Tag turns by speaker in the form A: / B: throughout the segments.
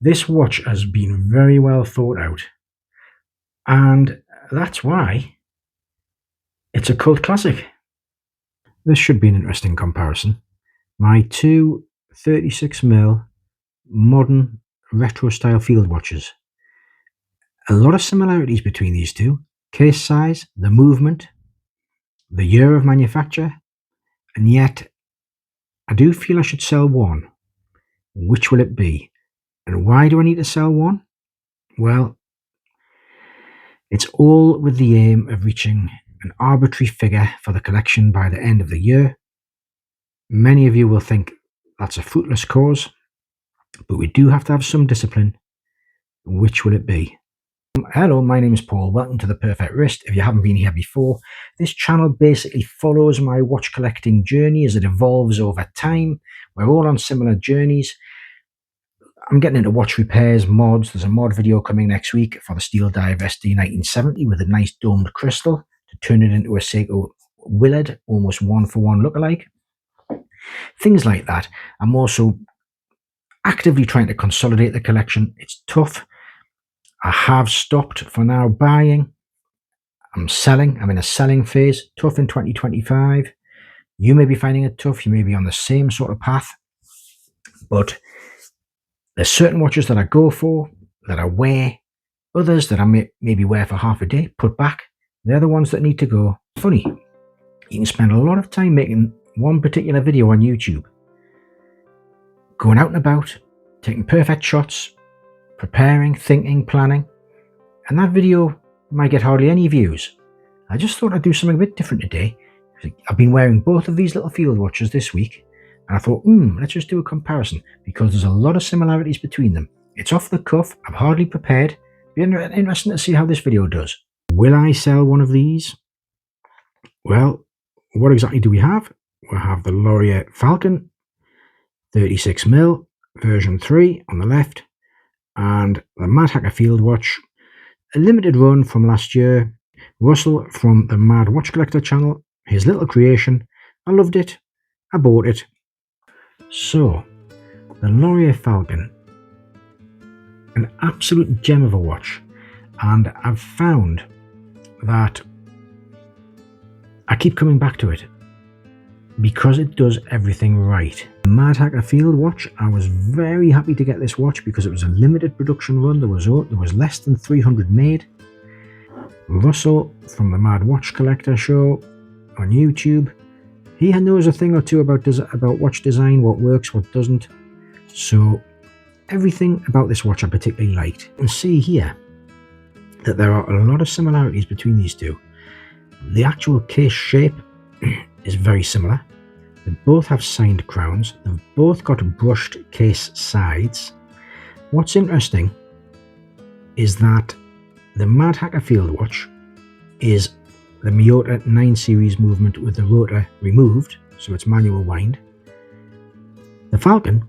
A: This watch has been very well thought out, and that's why it's a cult classic. This should be an interesting comparison. My two 36mm modern retro style field watches. A lot of similarities between these two. Case size, the movement, the year of manufacture, and yet I do feel I should sell one. Which will it be? And why do I need to sell one? Well, it's all with the aim of reaching an arbitrary figure for the collection by the end of the year. Many of you will think that's a fruitless cause, but we do have to have some discipline. Which will it be? Hello, my name is Paul. Welcome to The Perfect Wrist. If you haven't been here before, this channel basically follows my watch collecting journey as it evolves over time. We're all on similar journeys. I'm getting into watch repairs, mods. There's a mod video coming next week for the Steel Dive SD 1970 with a nice domed crystal to turn it into a Seiko Willard, almost one-for-one lookalike. Things like that. I'm also actively trying to consolidate the collection. It's tough. I have stopped for now buying. I'm selling. I'm in a selling phase. Tough in 2025. You may be finding it tough. You may be on the same sort of path. But there's certain watches that I go for, that I wear. Others that I maybe wear for half a day, put back. They're the ones that need to go. Funny, you can spend a lot of time making one particular video on YouTube. Going out and about, taking perfect shots, preparing, thinking, planning, and that video might get hardly any views. I just thought I'd do something a bit different today. I've been wearing both of these little field watches this week, and I thought, let's just do a comparison, because there's a lot of similarities between them. It's off the cuff, I'm hardly prepared. Be interesting to see how this video does. Will I sell one of these? Well, what exactly do we have? We have the LORIER FALCON 36mm version 3 on the left, and the Mad Hacker Field Watch, a limited run from last year. Russell from the Mad Watch Collector channel, his little creation. I loved it. I bought it. So, the LORIER FALCON, an absolute gem of a watch, and I've found that I keep coming back to it because it does everything right. The Mad Hacker Field Watch, I was very happy to get this watch because it was a limited production run. There was less than 300 made. Russell from the Mad Watch Collector show on YouTube, he knows a thing or two about watch design, what works, what doesn't. So everything about this watch I particularly liked. You can see here that there are a lot of similarities between these two. The actual case shape is very similar. They both have signed crowns. They've both got brushed case sides. What's interesting is that the Mad Hacker Field Watch is the Miyota 9 series movement with the rotor removed, so it's manual wind. The Falcon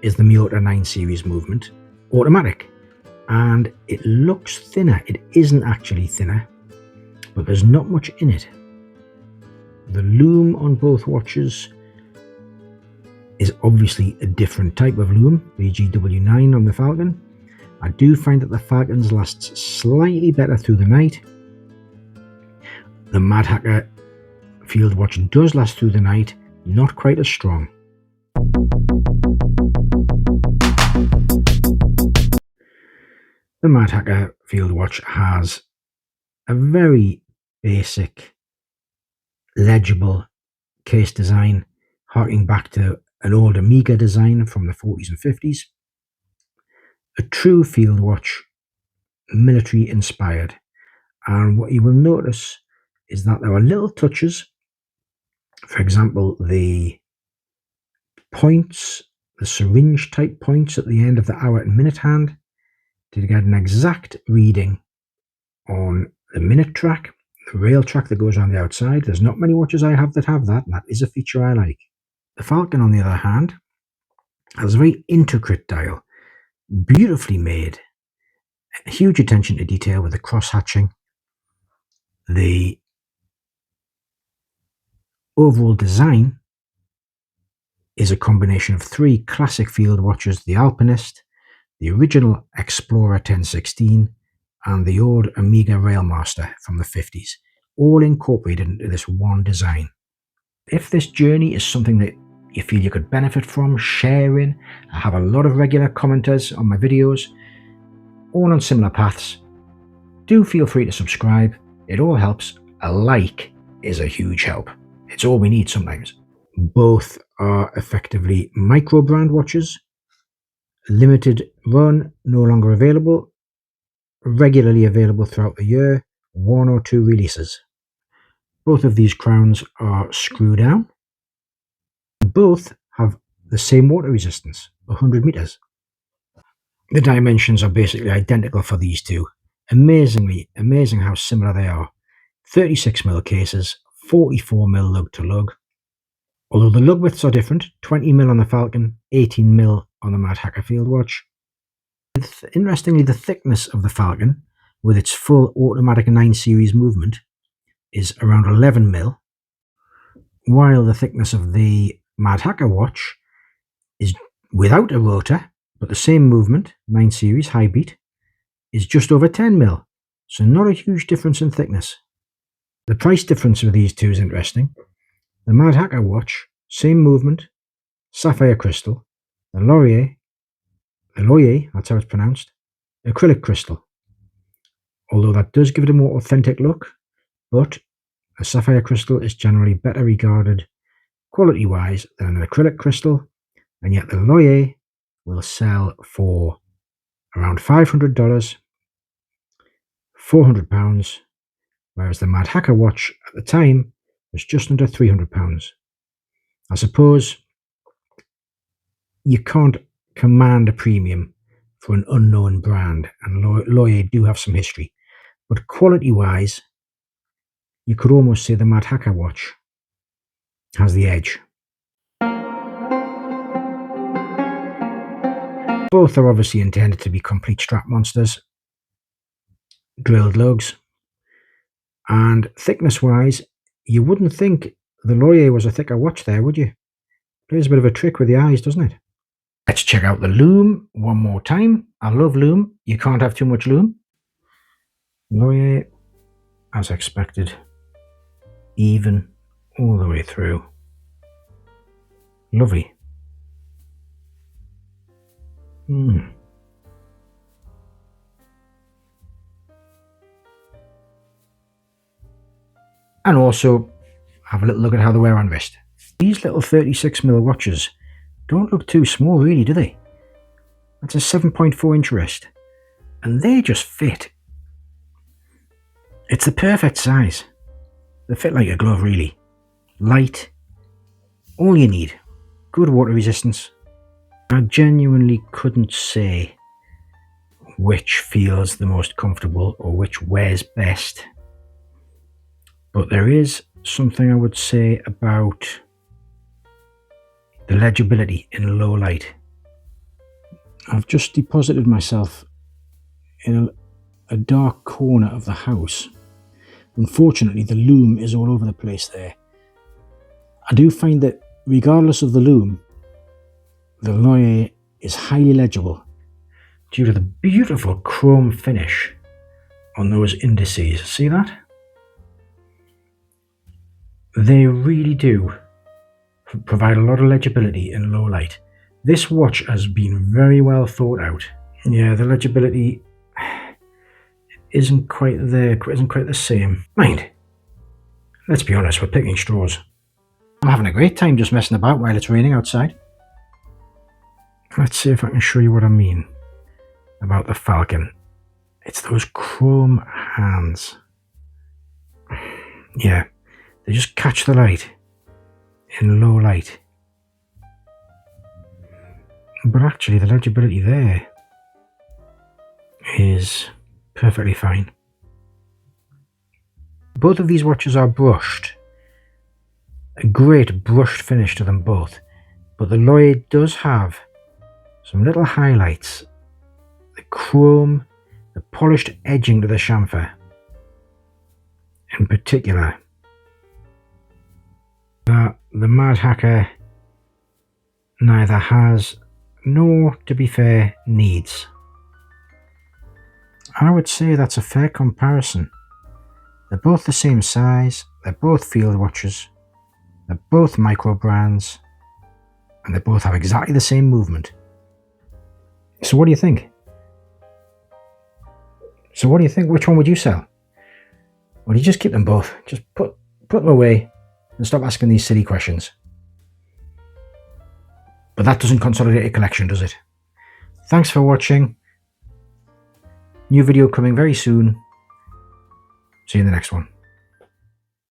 A: is the Miyota 9 series movement, automatic, and it looks thinner. It isn't actually thinner, but there's not much in it. The lume on both watches is obviously a different type of lume, BGW9 on the Falcon. I do find that the Falcons last slightly better through the night. The Mad Hacker Field Watch does last through the night, not quite as strong. The Mad Hacker Field Watch has a very basic, legible case design, harking back to an old Amiga design from the 40s and 50s. A true field watch, military inspired. And what you will notice is that there are little touches. For example, the points, the syringe type points at the end of the hour and minute hand, to get an exact reading on the minute track, the rail track that goes on the outside. There's not many watches I have that have that, and that is a feature I like. The Falcon, on the other hand, has a very intricate dial, beautifully made, huge attention to detail with the cross hatching. The overall design is a combination of three classic field watches: the Alpinist, the original Explorer 1016, and the old Amiga Railmaster from the 50s, all incorporated into this one design. If this journey is something that you feel you could benefit from sharing, I have a lot of regular commenters on my videos, all on similar paths, do feel free to subscribe. It all helps. A like is a huge help. It's all we need sometimes. Both are effectively micro brand watches. Limited run, no longer available. Regularly available throughout the year. 1 or 2 releases. Both of these crowns are screw down. Both have the same water resistance, 100 meters. The dimensions are basically identical for these two. Amazing how similar they are. 36mm cases, 44mm lug to lug. Although the lug widths are different, 20mm on the Falcon, 18mm on the Mad Hacker Field Watch. Interestingly, the thickness of the Falcon, with its full automatic 9 series movement, is around 11mm, while the thickness of the Mad Hacker watch is without a rotor, but the same movement, 9 series, high beat, is just over 10mm, so not a huge difference in thickness. The price difference of these two is interesting. The Mad Hacker watch, same movement, sapphire crystal. The LORIER, that's how it's pronounced, acrylic crystal. Although that does give it a more authentic look, but a sapphire crystal is generally better regarded quality-wise than an acrylic crystal, and yet the LORIER will sell for around $500, £400, whereas the Mad Hacker watch at the time was just under £300. I suppose you can't command a premium for an unknown brand, and LORIER do have some history, but quality-wise, you could almost say the Mad Hacker watch has the edge. Both are obviously intended to be complete strap monsters, drilled lugs, and thickness-wise, you wouldn't think the LORIER was a thicker watch there, would you? Plays a bit of a trick with the eyes, doesn't it? Let's check out the Lume one more time. I love Lume. You can't have too much Lume. LORIER, as expected, even all the way through. Lovely. And also, have a little look at how they wear on wrist. These little 36mm watches don't look too small really, do they? That's a 7.4-inch wrist, and they just fit. It's the perfect size. They fit like a glove really. Light, all you need. Good water resistance. I genuinely couldn't say which feels the most comfortable or which wears best, but there is something I would say about the legibility in low light. I've just deposited myself in a dark corner of the house. Unfortunately, the Lume is all over the place there. I do find that regardless of the Lume, the LORIER is highly legible due to the beautiful chrome finish on those indices. See that? They really do provide a lot of legibility in low light. This watch has been very well thought out. Yeah, the legibility isn't quite there, isn't quite the same. Mind, let's be honest, we're picking straws. I'm having a great time just messing about while it's raining outside. Let's see if I can show you what I mean about the Falcon. It's those chrome hands. Yeah, they just catch the light in low light. But actually the legibility there is perfectly fine. Both of these watches are brushed. A great brushed finish to them both. But the LORIER does have some little highlights. The chrome, the polished edging to the chamfer in particular. The Mad Hacker neither has nor, to be fair, needs. I would say that's a fair comparison. They're both the same size, they're both field watches, they're both micro brands, and they both have exactly the same movement. So what do you think? Which one would you sell? Or do you just keep them both? Just put them away and stop asking these silly questions. But that doesn't consolidate a collection, does it? Thanks for watching. New video coming very soon. See you in the next one.